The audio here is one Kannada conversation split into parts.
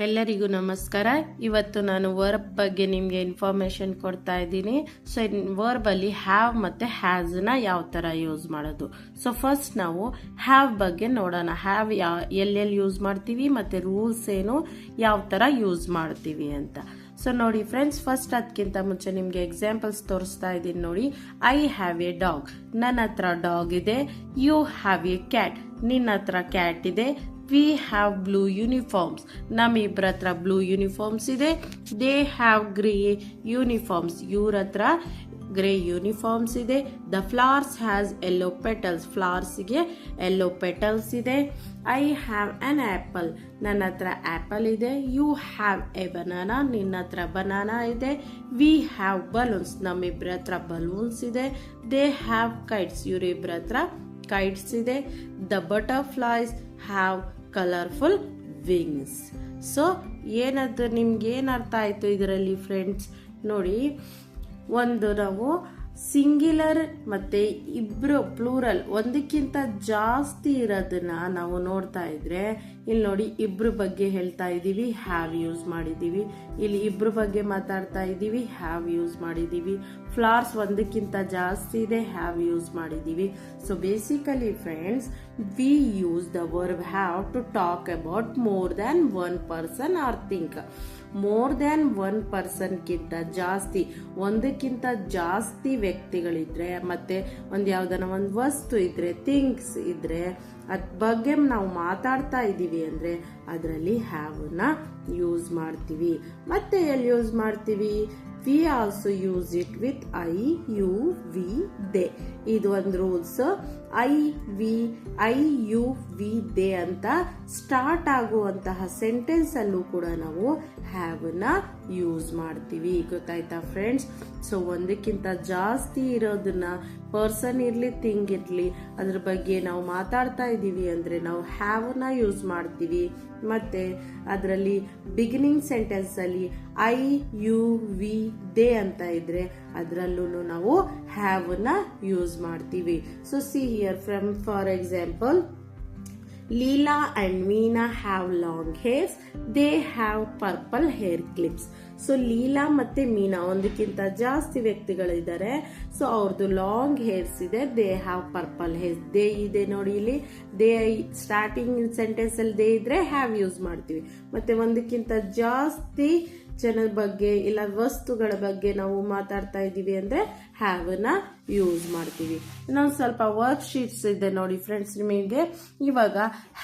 ಎಲ್ಲರಿಗೂ ನಮಸ್ಕಾರ. ಇವತ್ತು ನಾನು ವರ್ಬ್ ಬಗ್ಗೆ ನಿಮಗೆ ಇನ್ಫಾರ್ಮೇಶನ್ ಕೊಡ್ತಾ ಇದ್ದೀನಿ. ಸೊ ವರ್ಬ್ ಅಲ್ಲಿ ಹ್ಯಾವ್ ಮತ್ತೆ ಹ್ಯಾಸ್ ನ ಯಾವ ತರ ಯೂಸ್ ಮಾಡೋದು. ಸೊ ಫಸ್ಟ್ ನಾವು ಹ್ಯಾವ್ ಬಗ್ಗೆ ನೋಡೋಣ. ಹ್ಯಾವ್ ಎಲ್ಲೆಲ್ಲಿ ಯೂಸ್ ಮಾಡ್ತೀವಿ ಮತ್ತೆ ರೂಲ್ಸ್ ಏನು, ಯಾವ ತರ ಯೂಸ್ ಮಾಡ್ತೀವಿ ಅಂತ. ಸೊ ನೋಡಿ ಫ್ರೆಂಡ್ಸ್, ಫಸ್ಟ್ ಅದಕ್ಕಿಂತ ಮುಂಚೆ ನಿಮ್ಗೆ ಎಕ್ಸಾಂಪಲ್ಸ್ ತೋರಿಸ್ತಾ ಇದ್ದೀನಿ ನೋಡಿ. ಐ ಹ್ಯಾವ್ ಎ ಡಾಗ್, ನನ್ನ ಹತ್ರ ಡಾಗ್ ಇದೆ. ಯು ಹ್ಯಾವ್ ಎ ಕ್ಯಾಟ್, ನಿನ್ನ ಹತ್ರ ಕ್ಯಾಟ್ ಇದೆ. ವಿ ಹ್ಯಾವ್ ಬ್ಲೂ ಯೂನಿಫಾರ್ಮ್ಸ್, ನಮ್ಮಿಬ್ಬರ ಹತ್ರ ಬ್ಲೂ ಯೂನಿಫಾರ್ಮ್ಸ್ ಇದೆ. ದೇ ಹ್ಯಾವ್ ಗ್ರೇ ಯೂನಿಫಾರ್ಮ್ಸ್, ಇವ್ರ ಹತ್ರ ಗ್ರೇ ಯೂನಿಫಾರ್ಮ್ಸ್ ಇದೆ. The flowers has yellow petals, ಫ್ಲವರ್ಸ್ಗೆ ಯೆಲ್ಲೋ ಪೆಟಲ್ಸ್ ಇದೆ. ಐ ಹ್ಯಾವ್ ಅನ್ ಆಪಲ್, ನನ್ನ ಹತ್ರ ಆಪಲ್ ಇದೆ. ಯು ಹ್ಯಾವ್ ಎ ಬನಾನಾ, ನಿನ್ನ ಹತ್ರ ಬನಾನಾ ಇದೆ. ವಿ ಹ್ಯಾವ್ ಬಲೂನ್ಸ್, ನಮ್ಮಿಬ್ಬರ ಹತ್ರ ಬಲೂನ್ಸ್ ಇದೆ. ದೇ ಹ್ಯಾವ್ ಕೈಟ್ಸ್, ಇವರಿಬ್ಬರ ಹತ್ರ ಕೈಟ್ಸ್ ಇದೆ. The butterflies have colourful wings. So ಏನದು ನಿಮ್ಗೆ ಏನ್ ಅರ್ಥ ಆಯ್ತು ಇದರಲ್ಲಿ ಫ್ರೆಂಡ್ಸ್? ನೋಡಿ, ಒಂದು ನಾವು ಸಿಂಗ್ಯುಲರ್ ಮತ್ತೆ ಇಬ್ರು ಪ್ಲೂರಲ್ ಒಂದಕ್ಕಿಂತ ಜಾಸ್ತಿ ಇರೋದನ್ನ ನಾವು ನೋಡ್ತಾ ಇದ್ರೆ, ಇಲ್ಲಿ ನೋಡಿ ಇಬ್ರು ಬಗ್ಗೆ ಹೇಳ್ತಾ ಇದೀವಿ, ಹ್ಯಾವ್ ಯೂಸ್ ಮಾಡಿದೀವಿ. ಇಲ್ಲಿ ಇಬ್ರು ಬಗ್ಗೆ ಮಾತಾಡ್ತಾ ಇದೀವಿ, ಹ್ಯಾವ್ ಯೂಸ್ ಮಾಡಿದೀವಿ. ಫ್ಲವರ್ಸ್ ಒಂದಕ್ಕಿಂತ ಜಾಸ್ತಿ ಇದೆ, ಹ್ಯಾವ್ ಯೂಸ್ ಮಾಡಿದೀವಿ. So basically friends, we use the verb have to talk about more than one person or thing. More than one ಪರ್ಸನ್ಗಿಂತ ಜಾಸ್ತಿ, ಒಂದಕ್ಕಿಂತ ಜಾಸ್ತಿ ವ್ಯಕ್ತಿಗಳಿದ್ರೆ ಮತ್ತೆ ಒಂದ್ ಯಾವ್ದನ ಒಂದು ವಸ್ತು ಇದ್ರೆ, ಥಿಂಗ್ಸ್ ಇದ್ರೆ, ಅದ್ ಬಗ್ಗೆ ನಾವು ಮಾತಾಡ್ತಾ ಇದೀವಿ ಅಂದ್ರೆ ಅದರಲ್ಲಿ ಹ್ಯಾವ್ ನ ಯೂಸ್ ಮಾಡ್ತೀವಿ. ಮತ್ತೆ ಎಲ್ಲಿ ಯೂಸ್ ಮಾಡ್ತೀವಿ? We also use it with I, you, we, they. ಇದು ಒಂದು rules. I, you, we, they ಅಂತ ಸ್ಟಾರ್ಟ್ ಆಗುವಂತಹ ಸೆಂಟೆನ್ಸ್ ಅಲ್ಲೂ ಕೂಡ ನಾವು ಹ್ಯಾವ್ ನ ಯೂಸ್ ಮಾಡ್ತೀವಿ. ಗೊತ್ತಾಯ್ತಾ ಫ್ರೆಂಡ್ಸ್? ಸೊ ಒಂದಕ್ಕಿಂತ ಜಾಸ್ತಿ ಇರೋದನ್ನ, ಪರ್ಸನ್ ಇರ್ಲಿ ಥಿಂಗ್ ಇರ್ಲಿ, ಅದ್ರ ಬಗ್ಗೆ ನಾವು ಮಾತಾಡ್ತಾ ಇದೀವಿ ಅಂದ್ರೆ ನಾವು ಹ್ಯಾವ್ ನ ಯೂಸ್ ಮಾಡ್ತೀವಿ. ಮತ್ತೆ ಅದರಲ್ಲಿ ಬಿಗಿನಿಂಗ್ ಸೆಂಟೆನ್ಸ್ ಅಲ್ಲಿ ಐ, ಯು, ವಿ, ದೇ ಅಂತ ಇದ್ರೆ ಅದರಲ್ಲೂ ನಾವು ಹ್ಯಾವ್ ನ ಯೂಸ್ ಮಾಡ್ತೀವಿ. So see here, from for example, Leela and Meena have long hairs. They have purple hair clips. So Leela ಮತ್ತೆ ಮೀನಾ ಒಂದಕ್ಕಿಂತ ಜಾಸ್ತಿ ವ್ಯಕ್ತಿಗಳಿದ್ದಾರೆ. ಸೊ ಅವ್ರದ್ದು ಲಾಂಗ್ ಹೇರ್ಸ್ ಇದೆ. They have purple hairs. They ಇದೆ ನೋಡಿ ಇಲ್ಲಿ. ದೇ ಸ್ಟಾರ್ಟಿಂಗ್ ಸೆಂಟೆನ್ಸ್ ಅಲ್ಲಿ ದೇ ಇದ್ರೆ ಹ್ಯಾವ್ ಯೂಸ್ ಮಾಡ್ತೀವಿ. ಮತ್ತೆ ಒಂದಕ್ಕಿಂತ ಜಾಸ್ತಿ ಜನದ ಬಗ್ಗೆ ಇಲ್ಲ ವಸ್ತುಗಳ ಬಗ್ಗೆ ನಾವು ಮಾತಾಡ್ತಾ ಇದೀವಿ ಅಂದ್ರೆ ಹ್ಯಾವ್ ನ ಯೂಸ್ ಮಾಡ್ತೀವಿ. ಇನ್ನೊಂದು ಸ್ವಲ್ಪ ವರ್ಕ್ ಶೀಟ್ಸ್ ಇದೆ ನೋಡಿ ಫ್ರೆಂಡ್ಸ್ ನಿಮಗೆ. ಇವಾಗ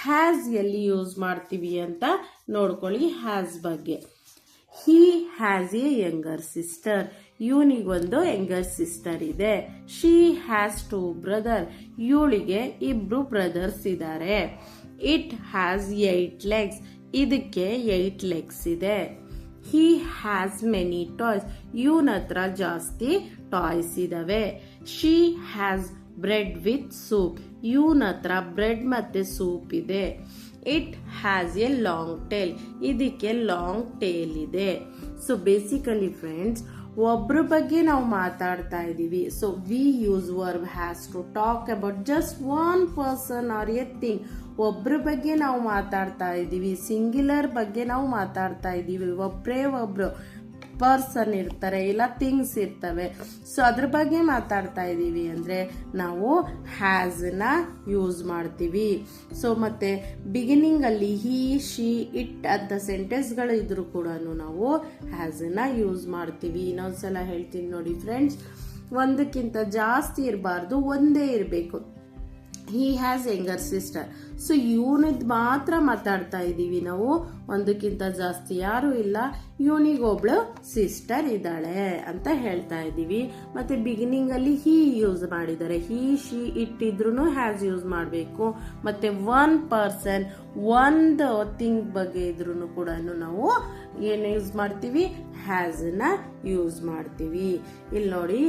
ಹ್ಯಾಸ್ ಎಲ್ಲಿ ಯೂಸ್ ಮಾಡ್ತೀವಿ ಅಂತ ನೋಡ್ಕೊಳ್ಳಿ. ಹ್ಯಾಸ್ ಬಗ್ಗೆ, he has a younger sister, ಇವನಿಗೊಂದು ಯಂಗರ್ ಸಿಸ್ಟರ್ ಇದೆ. ಶಿ ಹ್ಯಾಸ್ 2 ಬ್ರದರ್, ಇವಳಿಗೆ 2 ಬ್ರದರ್ಸ್ ಇದ್ದಾರೆ. ಇಟ್ ಹ್ಯಾಸ್ 8 legs, ಇದಕ್ಕೆ 8 legs ಇದೆ. ಹಿ ಹ್ಯಾಸ್ ಮೆನಿ ಟಾಯ್ಸ್, ಇವನ ಹತ್ರ ಜಾಸ್ತಿ ಟಾಯ್ಸ್ ಇದಾವೆ. She has bread with soup, ಇವನ ಹತ್ರ ಬ್ರೆಡ್ ಮತ್ತೆ ಸೂಪ್ ಇದೆ. It has a long tail, ಇದಕ್ಕೆ ಲಾಂಗ್ ಟೇಲ್ ಇದೆ. ಸೊ ಬೇಸಿಕಲಿ ಫ್ರೆಂಡ್ಸ್, ಒಬ್ರ ಬಗ್ಗೆ ನಾವು ಮಾತಾಡ್ತಾ ಇದೀವಿ. So we use verb has to talk about just one person or a thing. ಒಬ್ರ ಬಗ್ಗೆ ನಾವು ಮಾತಾಡ್ತಾ ಇದೀವಿ, ಸಿಂಗ್ಯುಲರ್ ಬಗ್ಗೆ ನಾವು ಮಾತಾಡ್ತಾ ಇದೀವಿ. ಒಬ್ರು ಪರ್ಸನ್ ಇರ್ತಾರೆ ಇಲ್ಲ ಥಿಂಗ್ಸ್ ಇರ್ತವೆ. ಸೊ ಅದ್ರ ಬಗ್ಗೆ ಮಾತಾಡ್ತಾ ಇದೀವಿ ಅಂದ್ರೆ ನಾವು ಹ್ಯಾಸ್ ನ ಯೂಸ್ ಮಾಡ್ತೀವಿ. ಸೊ ಮತ್ತೆ ಬಿಗಿನಿಂಗ್ ಅಲ್ಲಿ ಹಿ, ಶಿ, ಇಟ್ ಅಂತ ಸೆಂಟೆನ್ಸ್ ಗಳು ಇದ್ರು ಕೂಡ ನಾವು ಹ್ಯಾಸ್ ನ ಯೂಸ್ ಮಾಡ್ತೀವಿ. ಇನ್ನೊಂದ್ಸಲ ಹೇಳ್ತೀನಿ ನೋಡಿ ಫ್ರೆಂಡ್ಸ್, ಒಂದಕ್ಕಿಂತ ಜಾಸ್ತಿ ಇರಬಾರ್ದು, ಒಂದೇ ಇರಬೇಕು. He has younger sister. So ಇವನದ್ ಮಾತ್ರ ಮಾತಾಡ್ತಾ ಇದೀವಿ ನಾವು, ಒಂದಕ್ಕಿಂತ ಜಾಸ್ತಿ ಯಾರು ಇಲ್ಲ. ಇವನಿಗೊಬ್ಳು ಸಿಸ್ಟರ್ ಇದ್ದಾಳೆ ಅಂತ ಹೇಳ್ತಾ ಇದೀವಿ. ಮತ್ತೆ ಬಿಗಿನಿಂಗ್ ಅಲ್ಲಿ ಹಿ ಯೂಸ್ ಮಾಡಿದ್ದಾರೆ. ಹಿ, ಶಿ, ಇಟ್ ಇದ್ರೂ ಹ್ಯಾಸ್ ಯೂಸ್ ಮಾಡಬೇಕು. ಮತ್ತೆ ಒನ್ ಪರ್ಸನ್, ಒಂದು ಥಿಂಗ್ ಬಗ್ಗೆ ಇದ್ರೂ ಕೂಡ ನಾವು ಏನು ಯೂಸ್ ಮಾಡ್ತೀವಿ? ಹ್ಯಾಸ್ ನ ಯೂಸ್ ಮಾಡ್ತೀವಿ. ಇಲ್ಲಿ ನೋಡಿ,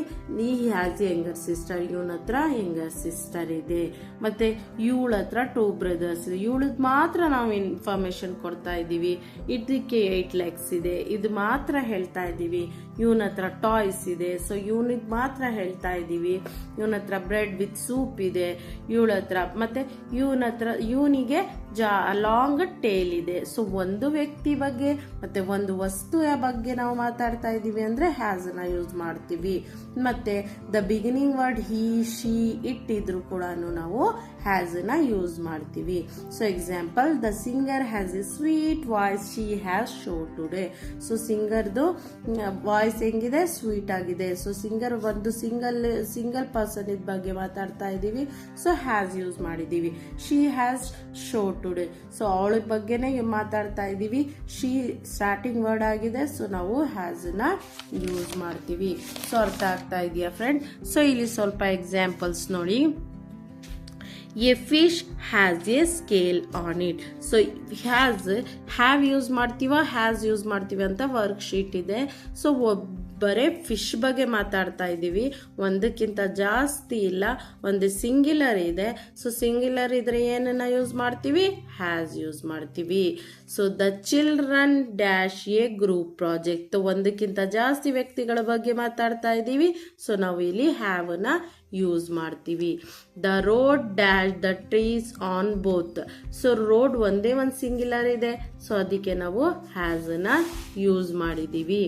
ಈ ಹ್ಯಾಸ್ ಯಂಗರ್ ಸಿಸ್ಟರ್, ಇವನ ಹತ್ರ ಯಂಗರ್ ಸಿಸ್ಟರ್ ಇದೆ. ಮತ್ತೆ ಇವಳ ಹತ್ರ 2 ಬ್ರದರ್ಸ್, ಇವಳದ್ ಮಾತ್ರ ನಾವು ಇನ್ಫಾರ್ಮೇಶನ್ ಕೊಡ್ತಾ ಇದೀವಿ. ಇದಕ್ಕೆ 8 legs ಇದೆ, ಇದು ಮಾತ್ರ ಹೇಳ್ತಾ ಇದೀವಿ. ಇವನ ಹತ್ರ ಟಾಯ್ಸ್ ಇದೆ, ಸೊ ಇವನಿಗೆ ಮಾತ್ರ ಹೇಳ್ತಾ ಇದ್ದೀವಿ. ಇವನ ಹತ್ರ ಬ್ರೆಡ್ ವಿತ್ ಸೂಪ್ ಇದೆ, ಇವಳ ಹತ್ರ ಮತ್ತೆ ಇವನಿಗೆ ಲಾಂಗ್ ಟೇಲ್ ಇದೆ. ಸೊ ಒಂದು ವ್ಯಕ್ತಿ ಬಗ್ಗೆ ಮತ್ತೆ ಒಂದು ವಸ್ತುವ ಬಗ್ಗೆ ನಾವು ಮಾತಾಡ್ತಾ ಇದ್ದೀವಿ ಅಂದ್ರೆ ಹ್ಯಾಸ್ ನ ಯೂಸ್ ಮಾಡ್ತೀವಿ. ಮತ್ತೆ the beginning word he, she, it ಇದ್ರು ಕೂಡ ನಾವು ಹ್ಯಾಸ್ ನ ಯೂಸ್ ಮಾಡ್ತೀವಿ. So example, the singer has a sweet voice she has show today. So ಸಿಂಗರ್ದು ವಾಯ್ಸ್ ಹೆಂಗಿದೆ, ಸ್ವೀಟ್ ಆಗಿದೆ. ಸೊ ಸಿಂಗರ್ ಒಂದು ಸಿಂಗಲ್ ಪರ್ಸನ್ ಇದ್ ಬಗ್ಗೆ ಮಾತಾಡ್ತಾ ಇದೀವಿ, ಸೊ ಹ್ಯಾಸ್ ಯೂಸ್ ಮಾಡಿದೀವಿ. She has show today, so ಅವಳ ಬಗ್ಗೆನೇ ಮಾತಾಡ್ತಾ ಇದೀವಿ. ಶಿ ಸ್ಟಾರ್ಟಿಂಗ್ ವರ್ಡ್ ಆಗಿದೆ, ಸೊ ನಾವು ಹ್ಯಾಸ್ ನ ಯೂಸ್ ಮಾಡ್ತೀವಿ. ಸೊ ಅರ್ಥ ಆಗ್ತಾ ಇದೆಯಾ ಫ್ರೆಂಡ್? ಸೊ ಇಲ್ಲಿ ಸ್ವಲ್ಪ ಎಕ್ಸಾಂಪಲ್ಸ್ ನೋಡಿ. A fish has a scale on it. So have use ಮಾಡ್ತೀವ, ಹ್ಯಾಸ್ ಯೂಸ್ ಮಾಡ್ತೀವಿ ಅಂತ ವರ್ಕ್ ಶೀಟ್ ಇದೆ. ಸೊ ಬರೇ ಫಿಶ್ ಬಗ್ಗೆ ಮಾತಾಡ್ತಾ ಇದ್ದೀವಿ, ಒಂದಕ್ಕಿಂತ ಜಾಸ್ತಿ ಇಲ್ಲ, ಒಂದು ಸಿಂಗ್ಯುಲರ್ ಇದೆ. ಸೊ ಸಿಂಗ್ಯುಲರ್ ಇದ್ರೆ ಏನನ್ನ ಯೂಸ್ ಮಾಡ್ತೀವಿ, ಹ್ಯಾಸ್ ಯೂಸ್ ಮಾಡ್ತೀವಿ. So the children dash A group project, ಒಂದಕ್ಕಿಂತ ಜಾಸ್ತಿ ವ್ಯಕ್ತಿಗಳ ಬಗ್ಗೆ ಮಾತಾಡ್ತಾ ಇದ್ದೀವಿ, ಸೊ ನಾವು ಇಲ್ಲಿ ಹ್ಯಾವ್ ನ ಯೂಸ್ ಮಾಡ್ತೀವಿ. The road dash the trees on both. So road ಒಂದೇ ಒಂದು ಸಿಂಗ್ಯುಲರ್ ಇದೆ, ಸೊ ಅದಕ್ಕೆ ನಾವು ಹ್ಯಾಸ್ ನ ಯೂಸ್ ಮಾಡಿದೀವಿ.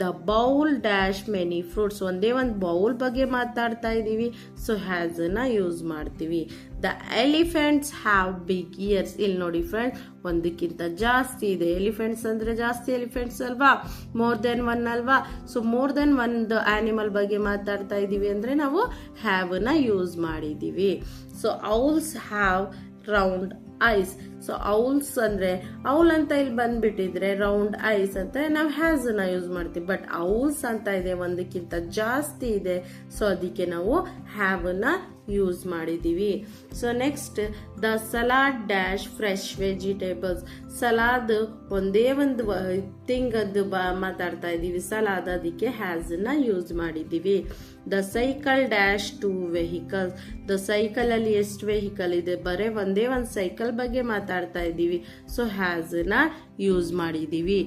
The bowl dash many fruits, ಒಂದೇ ಒಂದು ಬೌಲ್ ಬಗ್ಗೆ ಮಾತಾಡ್ತಾ ಇದೀವಿ, ಸೊ ಹ್ಯಾಸ್ ನ ಯೂಸ್ ಮಾಡ್ತೀವಿ. The elephants have big ears. ಇಲ್ಲಿ ನೋಡಿ ಫ್ರೆಂಡ್, ಒಂದಕ್ಕಿಂತ ಜಾಸ್ತಿ ಇದೆ. ಎಲಿಫೆಂಟ್ಸ್ ಅಂದ್ರೆ ಜಾಸ್ತಿ ಎಲಿಫೆಂಟ್ಸ್ ಅಲ್ವಾ, ಮೋರ್ ದೆನ್ ಒನ್ ಅಲ್ವಾ. ಸೊ ಮೋರ್ ದೆನ್ ಒಂದು ಆನಿಮಲ್ ಬಗ್ಗೆ ಮಾತಾಡ್ತಾ ಇದೀವಿ ಅಂದ್ರೆ ನಾವು ಹ್ಯಾವ್ ನ ಯೂಸ್ ಮಾಡಿದೀವಿ. So owls have round ice. So owls ಅಂದ್ರೆ ಔಲ್ ಅಂತ ಇಲ್ಲಿ ಬಂದ್ಬಿಟ್ಟಿದ್ರೆ ರೌಂಡ್ ಐಸ್ ಅಂತ ನಾವು ಹ್ಯಾಸ್ ನ ಯೂಸ್ ಮಾಡ್ತೀವಿ. ಬಟ್ ಔಲ್ಸ್ ಅಂತ ಇದೆ, ಒಂದಕ್ಕಿಂತ ಜಾಸ್ತಿ ಇದೆ, ಸೊ ಅದಕ್ಕೆ ನಾವು ಹ್ಯಾವ್ ನ ಯೂಸ್ ಮಾಡಿದೀವಿ. So next, the salad dash fresh vegetables. Salad ಒಂದೇ ಒಂದು ಥಿಂಗ್ ಅದು ಮಾತಾಡ್ತಾ ಇದೀವಿ, ಸಲಾದ್, ಅದಕ್ಕೆ ಹ್ಯಾಸ್ ನ ಯೂಸ್ ಮಾಡಿದೀವಿ. The cycle dash two vehicles. The cycle ಅಲ್ಲಿ ಎಷ್ಟು ವೆಹಿಕಲ್ ಇದೆ, ಬರೇ ಒಂದೇ ಒಂದು ಸೈಕಲ್ ಬಗ್ಗೆ ಮಾತಾಡ್ತಾ ಇದ್ದೀವಿ, ಸೊ ಹ್ಯಾಸ್ ನ ಯೂಸ್ ಮಾಡಿದೀವಿ.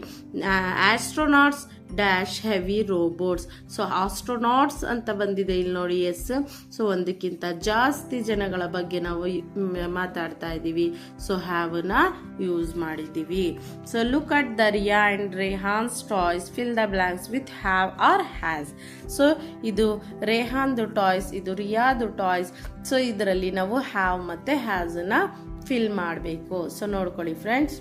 Astronauts dash heavy robots. So astronauts ಅಂತ ಬಂದಿದೆ ಇಲ್ಲಿ ನೋಡಿ, ಎಸ್. ಸೊ ಒಂದಕ್ಕಿಂತ ಜಾಸ್ತಿ ಜನಗಳ ಬಗ್ಗೆ ನಾವು ಮಾತಾಡ್ತಾ ಇದ್ದೀವಿ, ಸೊ ಹ್ಯಾವ್ ನ ಯೂಸ್ ಮಾಡಿದೀವಿ. So look at the Riya and Rehan's toys, fill the blanks with have or has. So ಇದು ರೇಹಾನ್ದು ಟಾಯ್ಸ್, ಇದು ರಿಯಾದು ಟಾಯ್ಸ್. ಸೊ ಇದರಲ್ಲಿ ನಾವು ಹ್ಯಾವ್ ಮತ್ತೆ ಹ್ಯಾಸ್ ನ ಫಿಲ್ ಮಾಡಬೇಕು. ಸೊ ನೋಡ್ಕೊಳ್ಳಿ friends,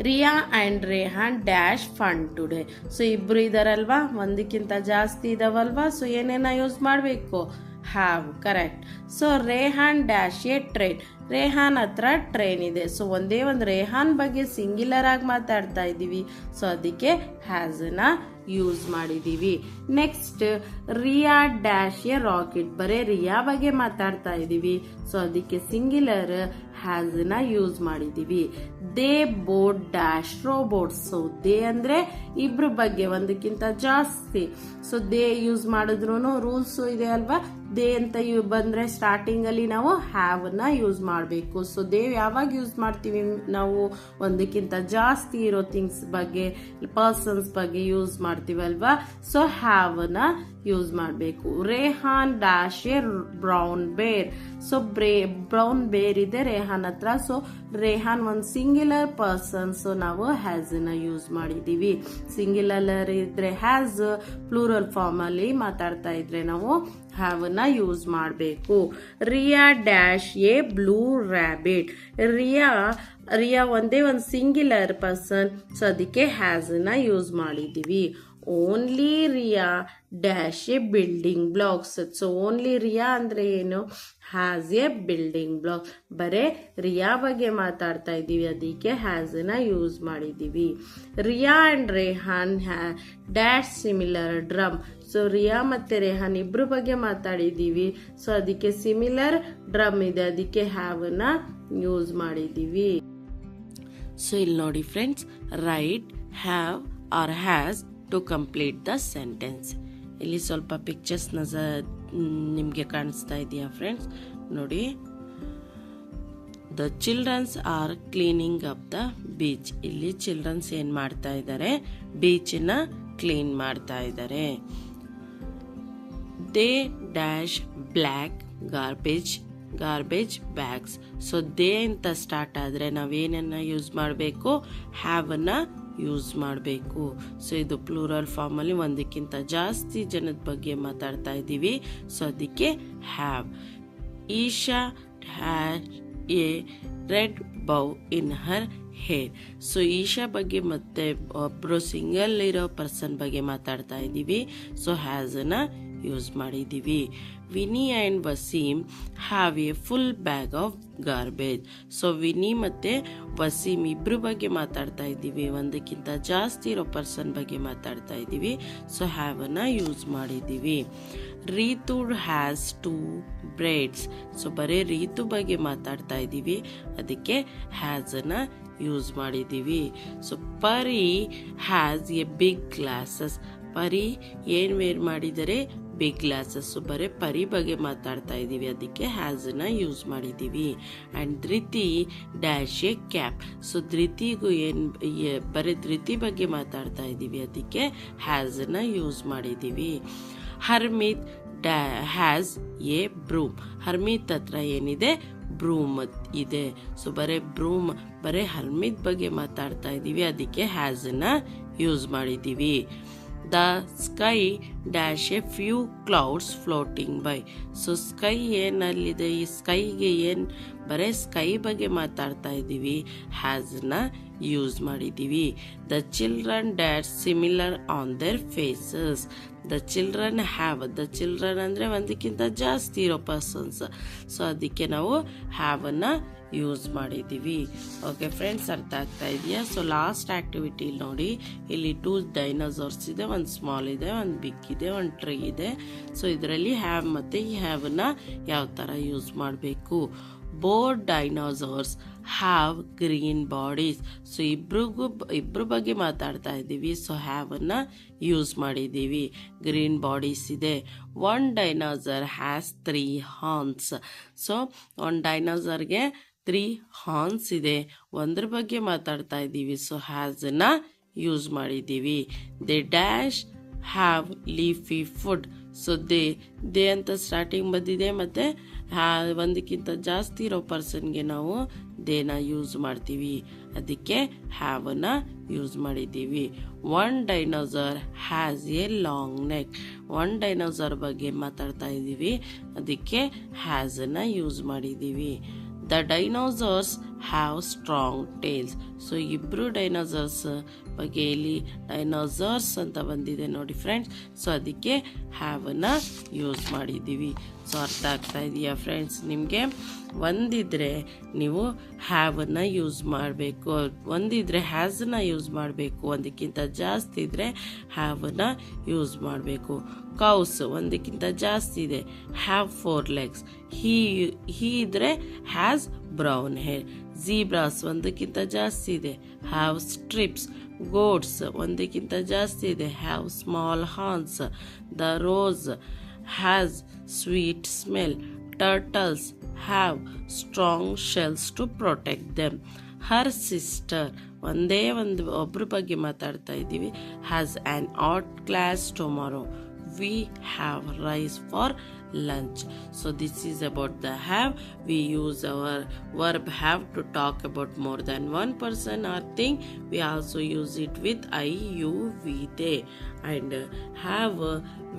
Riya and Rehan dash fun today. So ಇಬ್ರು ಇದಾರಲ್ವಾ, ಒಂದಕ್ಕಿಂತ ಜಾಸ್ತಿ ಇದಾವಲ್ವಾ, ಸೊ ಏನೇನ ಯೂಸ್ ಮಾಡಬೇಕು, have. Correct. So Rehan dash a train. Rehan ಹತ್ರ ಟ್ರೈನ್ ಇದೆ, ಸೊ ಒಂದೇ ಒಂದು ರೇಹಾನ್ ಬಗ್ಗೆ ಸಿಂಗ್ಯುಲರ್ ಆಗಿ ಮಾತಾಡ್ತಾ ಇದ್ದೀವಿ, ಸೊ ಅದಕ್ಕೆ ಹ್ಯಾಸ್ ನ ಯೂಸ್ ಮಾಡಿದೀವಿ. Next, Riya dash a rocket. ಬರೇ ರಿಯಾ ಬಗ್ಗೆ ಮಾತಾಡ್ತಾ ಇದೀವಿ, ಸೊ ಅದಕ್ಕೆ ಸಿಂಗ್ಯುಲರ್ ಹ್ಯಾಸ್ ನ ಯೂಸ್ ಮಾಡಿದೀವಿ. They both dash robots. So they ಅಂದ್ರೆ ಇಬ್ರು ಬಗ್ಗೆ, ಒಂದಕ್ಕಿಂತ ಜಾಸ್ತಿ, ಸೊ ದೇ ಯೂಸ್ ಮಾಡಿದ್ರು ರೂಲ್ಸ್ ಇದೆ ಅಲ್ವಾ. ದೇ ಅಂತ ಬಂದ್ರೆ ಸ್ಟಾರ್ಟಿಂಗ್ ಅಲ್ಲಿ ನಾವು ಹ್ಯಾವ್ ನ ಯೂಸ್ ಮಾಡಬೇಕು. ಸೊ ದೇ ಯಾವಾಗ ಯೂಸ್ ಮಾಡ್ತೀವಿ ನಾವು, ಒಂದಕ್ಕಿಂತ ಜಾಸ್ತಿ ಇರೋ ಥಿಂಗ್ಸ್ ಬಗ್ಗೆ, ಪರ್ಸನ್ಸ್ ಬಗ್ಗೆ ಯೂಸ್ ಮಾಡ್ತೀವಲ್ವಾ, ಸೊ ಹ್ಯಾವ್ ನ ಯೂಸ್ ಮಾಡಬೇಕು. Rehan dash a brown bear. So brown bear ಇದೆ ರೇಹಾನ್ ಹತ್ರ, ಸೊ ರೇಹಾನ್ ಒಂದು ಸಿಂಗ್ಯುಲರ್ ಪರ್ಸನ್, ಸೊ ನಾವು ಹ್ಯಾಸ್ ನ ಯೂಸ್ ಮಾಡಿದೀವಿ. ಸಿಂಗ್ಯುಲರ್ ಇದ್ರೆ ಹ್ಯಾಸ್, ಪ್ಲೂರಲ್ ಫಾರ್ಮ್ ಅಲ್ಲಿ ಮಾತಾಡ್ತಾ ಇದ್ರೆ ನಾವು ಹ್ಯಾವ್ ನ ಯೂಸ್ ಮಾಡಬೇಕು. Riya dash a blue rabbit. Riya ಒಂದೇ ಒಂದು ಸಿಂಗ್ಯುಲರ್ ಪರ್ಸನ್, ಸೊ ಅದಕ್ಕೆ ಹ್ಯಾಸ್ ನ ಯೂಸ್ ಮಾಡಿದೀವಿ. Only Riya dash a building blocks. So only ರಿಯಾ ಅಂದ್ರೆ ಏನು, ಹ್ಯಾಸ್ ಎ ಬಿಲ್ಡಿಂಗ್ ಬ್ಲಾಕ್. ಬರೇ ರಿಯಾ ಬಗ್ಗೆ ಮಾತಾಡ್ತಾ ಇದ್ದೀವಿ, ಅದಕ್ಕೆ ಹ್ಯಾಸ್ ನ ಯೂಸ್ ಮಾಡಿದೀವಿ. Riya and Rehan dash similar drum. So Riya ಮತ್ತೆ ರೇಹಾನ್ ಇಬ್ರು ಬಗ್ಗೆ ಮಾತಾಡಿದೀವಿ, ಸೊ ಅದಕ್ಕೆ ಸಿಮಿಲರ್ ಡ್ರಮ್ ಇದೆ, ಅದಕ್ಕೆ ಹ್ಯಾವ್ ನ ಯೂಸ್ ಮಾಡಿದೀವಿ. ಸೊ ಇಲ್ಲಿ ನೋಡಿ friends, write have or has to complete the sentence. ಇಲ್ಲಿ ಸ್ವಲ್ಪ ಪಿಕ್ಚರ್ಸ್ ನಿಮ್ಗೆ ಕಾಣಿಸ್ತಾ ಇದೆಯಾ ಫ್ರೆಂಡ್ಸ್, ನೋಡಿ. The childrens are cleaning up the beach. ಇಲ್ಲಿ ಚಿಲ್ಡ್ರನ್ಸ್ ಏನ್ ಮಾಡ್ತಾ ಇದ್ದಾರೆ, ಬೀಚ್ ನ ಕ್ಲೀನ್ ಮಾಡ್ತಾ ಇದ್ದಾರೆ. They dash black garbage bags. So they ಅಂತ ಸ್ಟಾರ್ಟ್ ಆದರೆ ನಾವೇನನ್ನ ಯೂಸ್ ಮಾಡಬೇಕು, ಹ್ಯಾವನ್ನ ಯೂಸ್ ಮಾಡಬೇಕು. ಸೊ ಇದು ಪ್ಲೂರಲ್ ಫಾರ್ಮಲ್ಲಿ ಒಂದಕ್ಕಿಂತ ಜಾಸ್ತಿ ಜನದ ಬಗ್ಗೆ ಮಾತಾಡ್ತಾ ಇದ್ದೀವಿ. ಸೊ ಅದಕ್ಕೆ have. Isha had a red bow in her hair. So Isha ಬಗ್ಗೆ ಮತ್ತೆ ಒಬ್ಬರು ಸಿಂಗಲ್ ಇರೋ ಪರ್ಸನ್ ಬಗ್ಗೆ ಮಾತಾಡ್ತಾ ಇದ್ದೀವಿ. ಸೊ ಹ್ಯಾಸನ್ನ ಯೂಸ್ ಮಾಡಿದ್ದೀವಿ. Vini and Waseem have a full bag of garbage. So Vini ಮತ್ತು ವಸೀಮ್ ಇಬ್ಬರ ಬಗ್ಗೆ ಮಾತಾಡ್ತಾ ಇದ್ದೀವಿ, ಒಂದಕ್ಕಿಂತ ಜಾಸ್ತಿ ಇರೋ ಪರ್ಸನ್ ಬಗ್ಗೆ ಮಾತಾಡ್ತಾ ಇದ್ದೀವಿ. ಸೊ ಹ್ಯಾವನ್ನ ಯೂಸ್ ಮಾಡಿದ್ದೀವಿ. ರೀತು ಹ್ಯಾಸ್ 2 ಬ್ರೇಡ್ಸ್. ಸೊ ಬರೀ ರೀತು ಬಗ್ಗೆ ಮಾತಾಡ್ತಾ ಇದ್ದೀವಿ, ಅದಕ್ಕೆ ಹ್ಯಾಸನ್ನ ಯೂಸ್ ಮಾಡಿದ್ದೀವಿ. ಸೊ ಪರಿ ಹ್ಯಾಸ್ ಎ ಬಿಗ್ ಗ್ಲಾಸಸ್. ಪರಿ ಏನು ವೇರ್ ಮಾಡಿದರೆ ಬಿಗ್ ಗ್ಲಾಸಸ್. ಬರೀ ಪರಿ ಬಗ್ಗೆ ಮಾತಾಡ್ತಾ ಇದ್ದೀವಿ, ಅದಕ್ಕೆ ಹ್ಯಾಸನ್ನ ಯೂಸ್ ಮಾಡಿದ್ದೀವಿ. And Dhriti dash a cap. So ಧೃತಿಗೂ ಬರೀ ಧೃತಿ ಬಗ್ಗೆ ಮಾತಾಡ್ತಾ ಇದ್ದೀವಿ, ಅದಕ್ಕೆ ಹ್ಯಾಸನ್ನ ಯೂಸ್ ಮಾಡಿದ್ದೀವಿ. Harmit has a broom. Harmit ಹತ್ರ ಏನಿದೆ, ಬ್ರೂಮ್ ಇದೆ. ಸೊ ಬರೀ ಹರ್ಮಿತ್ ಬಗ್ಗೆ ಮಾತಾಡ್ತಾ ಇದ್ದೀವಿ, ಅದಕ್ಕೆ ಹ್ಯಾಸನ್ನ ಯೂಸ್ ಮಾಡಿದ್ದೀವಿ. The sky dash a few clouds floating by. So sky ಏನಲ್ಲಿದೆ, ಈ ಸ್ಕೈಗೆ ಬರೀ ಸ್ಕೈ ಬಗ್ಗೆ ಮಾತಾಡ್ತಾ ಇದ್ದೀವಿ, ಹ್ಯಾಸನ್ನ ಯೂಸ್ ಮಾಡಿದ್ದೀವಿ. The children dash similar on their faces. The children have. The children ಅಂದರೆ ಒಂದಕ್ಕಿಂತ ಜಾಸ್ತಿ ಇರೋ ಪರ್ಸನ್ಸ್. ಸೊ ಅದಕ್ಕೆ ನಾವು ಹ್ಯಾವನ್ನ ಯೂಸ್ ಮಾಡಿದ್ದೀವಿ. ಓಕೆ ಫ್ರೆಂಡ್ಸ್, ಅರ್ಥ ಆಗ್ತಾ ಇದೆಯಾ? ಸೊ ಲಾಸ್ಟ್ ಆ್ಯಕ್ಟಿವಿಟಿ ನೋಡಿ, ಇಲ್ಲಿ 2 ಡೈನೋಸಾರ್ಸ್ ಇದೆ, ಒಂದು ಸ್ಮಾಲ್ ಇದೆ, ಒಂದು ಬಿಗ್ ಇದೆ, ಒಂದು ಟ್ರೀ ಇದೆ. ಸೊ ಇದರಲ್ಲಿ ಹ್ಯಾವ್ ಮತ್ತು ಈ ಹ್ಯಾವನ್ನ ಯಾವ ಥರ ಯೂಸ್ ಮಾಡಬೇಕು. Both dinosaurs have green bodies. So ಇಬ್ರು ಬಗ್ಗೆ ಮಾತಾಡ್ತಾ ಇದ್ದೀವಿ, ಸೊ ಹ್ಯಾವನ್ನ ಯೂಸ್ ಮಾಡಿದ್ದೀವಿ. ಗ್ರೀನ್ ಬಾಡೀಸ್ ಇದೆ. 1 ಡೈನೋಸಾರ್ ಹ್ಯಾಸ್ 3 ಹಾರ್ನ್ಸ್. ಸೊ ಒಂದು ಡೈನೋಸಾರ್ಗೆ 3 ಹಾರ್ನ್ಸ್ ಇದೆ, ಒಂದ್ರ ಬಗ್ಗೆ ಮಾತಾಡ್ತಾ ಇದ್ದೀವಿ, ಸೊ ಹ್ಯಾಸನ್ನ ಯೂಸ್ ಮಾಡಿದ್ದೀವಿ. They dash have leafy food. So they ಅಂತ ಸ್ಟಾರ್ಟಿಂಗ್ ಬಂದಿದೆ, ಮತ್ತು ಒಂದಕ್ಕಿಂತ ಜಾಸ್ತಿ ಇರೋ ಪರ್ಸನ್ಗೆ ನಾವು ದೇನ ಯೂಸ್ ಮಾಡ್ತೀವಿ, ಅದಕ್ಕೆ ಹ್ಯಾವನ್ನ ಯೂಸ್ ಮಾಡಿದ್ದೀವಿ. 1 dinosaur has a long neck. 1 dinosaur ಬಗ್ಗೆ ಮಾತಾಡ್ತಾ ಇದ್ದೀವಿ, ಅದಕ್ಕೆ ಹ್ಯಾಸನ್ನ ಯೂಸ್ ಮಾಡಿದ್ದೀವಿ. The dinosaurs have strong tails. So ಇಬ್ಬರು ಡೈನೋಸಾರ್ಸ್ ಬಗ್ಗೆ ಇಲ್ಲಿ ಡೈನೋಸಾರ್ಸ್ ಅಂತ ಬಂದಿದೆ ನೋಡಿ ಫ್ರೆಂಡ್ಸ್. ಸೊ ಅದಕ್ಕೆ ಹ್ಯಾವನ್ನ ಯೂಸ್ ಮಾಡಿದ್ದೀವಿ. ಸೊ ಅರ್ಥ ಆಗ್ತಾ ಇದೆಯಾ ಫ್ರೆಂಡ್ಸ್ ನಿಮಗೆ? ಒಂದಿದ್ರೆ ನೀವು ಹ್ಯಾವನ್ನ ಯೂಸ್ ಮಾಡಬೇಕು, ಒಂದಿದ್ರೆ ಹ್ಯಾಸನ್ನ ಯೂಸ್ ಮಾಡಬೇಕು, ಒಂದಕ್ಕಿಂತ ಜಾಸ್ತಿ ಇದ್ರೆ ಹ್ಯಾವನ್ನ ಯೂಸ್ ಮಾಡಬೇಕು. ಕೌಸ್ ಒಂದಕ್ಕಿಂತ ಜಾಸ್ತಿ ಇದೆ, ಹ್ಯಾವ್ 4 legs. ಹೀ ಇದ್ರೆ ಹ್ಯಾಸ್ ಬ್ರೌನ್ ಹೇರ್. ಝೀಬ್ರಾಸ್ ಒಂದಕ್ಕಿಂತ ಜಾಸ್ತಿ ಇದೆ, ಹ್ಯಾವ್ ಸ್ಟ್ರಿಪ್ಸ್. ಗೋಟ್ಸ್ ಒಂದಕ್ಕಿಂತ ಜಾಸ್ತಿ ಇದೆ, have small horns. The rose has sweet smell. Turtles have strong shells to protect them. Her sister ಒಬ್ರ ಬಗ್ಗೆ ಮಾತಾಡ್ತಾ ಇದ್ದೀವಿ, has an art class tomorrow. We have rice for lunch. So this is about the have. We use our verb have to talk about more than one person or thing. We also use it with I, you, we, they. And have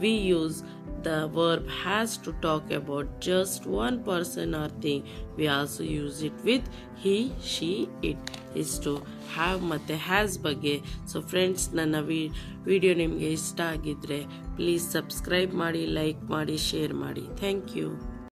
we use the verb has to talk about just one person or thing. We also use it with he, she, it. is to have ಮತ್ತೆ ಹ್ಯಾಸ್ ಬಗ್ಗೆ. ಸೊ ಫ್ರೆಂಡ್ಸ್, ನನ್ನ ವಿಡಿಯೋ ನಿಮಗೆ ಇಷ್ಟ ಆಗಿದ್ರೆ ಪ್ಲೀಸ್ ಸಬ್ಸ್ಕ್ರೈಬ್ ಮಾಡಿ, ಲೈಕ್ ಮಾಡಿ, ಶೇರ್ ಮಾಡಿ. Thank you.